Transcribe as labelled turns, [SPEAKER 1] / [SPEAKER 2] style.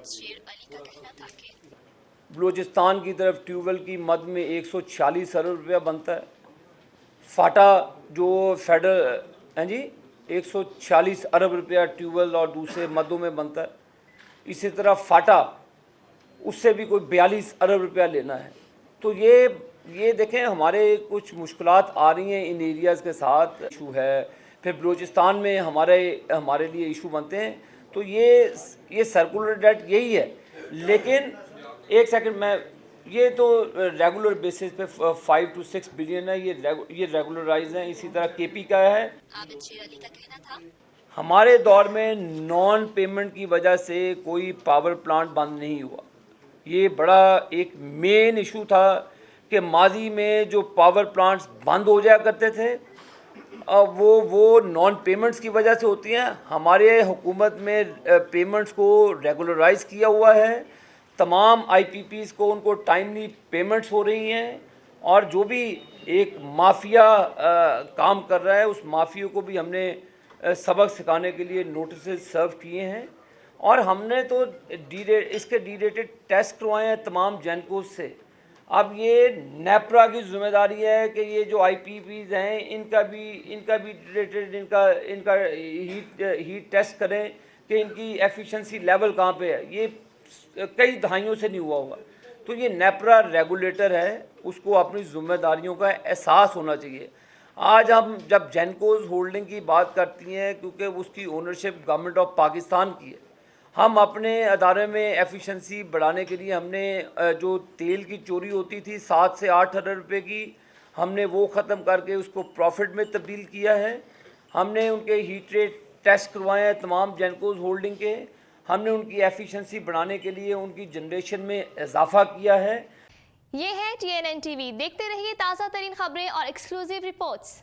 [SPEAKER 1] शेर अली का कहना था कि
[SPEAKER 2] बलूचिस्तान की तरफ ट्यूबवेल की मद में 146 अरब रुपया बनता है। फाटा जो फेडरल हैं जी 146 अरब रुपया ट्यूबवेल और दूसरे मदों में बनता है। इसी तरह फाटा उससे भी कोई 42 अरब रुपया लेना है। तो ये देखें हमारे कुछ मुश्किलात आ रही हैं इन एरियाज़ के साथ। इशू है फिर बलूचिस्तान में हमारे लिए इशू बनते हैं। तो ये सर्कुलर डेट यही है। लेकिन एक सेकंड मैं ये तो रेगुलर बेसिस पे 5 to 6 बिलियन है। ये रेगुलराइज हैं। इसी तरह केपी का है।
[SPEAKER 1] आबिद शेर अली का कहना था
[SPEAKER 2] हमारे दौर में नॉन पेमेंट की वजह से कोई पावर प्लांट बंद नहीं हुआ। ये बड़ा एक मेन इशू था कि माजी में जो पावर प्लांट्स बंद हो जाया करते थे वो नॉन पेमेंट्स की वजह से होती हैं। हमारे हुकूमत में पेमेंट्स को रेगुलराइज किया हुआ है। तमाम आईपीपीज़ को उनको टाइमली पेमेंट्स हो रही हैं और जो भी एक माफिया काम कर रहा है उस माफिया को भी हमने सबक सिखाने के लिए नोटिस सर्व किए हैं। और हमने तो इसके डी-रेटेड टेस्ट करवाए हैं तमाम जेनकोज से। अब ये नेपरा की जिम्मेदारी है कि ये जो आईपीपीज़ हैं इनका भी डी-रेटेड इनका हीट टेस्ट करें कि इनकी एफिशिएंसी लेवल कहाँ पे है। ये कई दहाइयों से नहीं हुआ। तो ये नेपरा रेगुलेटर है, उसको अपनी जिम्मेदारियों का एहसास होना चाहिए। आज हम जब जेनकोज होल्डिंग की बात करती हैं क्योंकि उसकी ओनरशिप गवर्नमेंट ऑफ पाकिस्तान की है, हम अपने अदारे में एफिशिएंसी बढ़ाने के लिए हमने जो तेल की चोरी होती थी 7 से 8 अरब रुपये की, हमने वो ख़त्म करके उसको प्रॉफिट में तब्दील किया है। हमने उनके हीट रेट टेस्ट करवाए हैं तमाम जेनकोज होल्डिंग के। हमने उनकी एफिशिएंसी बढ़ाने के लिए उनकी जनरेशन में इजाफा किया है।
[SPEAKER 3] ये है TNN TV। देखते रहिए ताज़ा तरीन खबरें और एक्सक्लूसिव रिपोर्ट्स।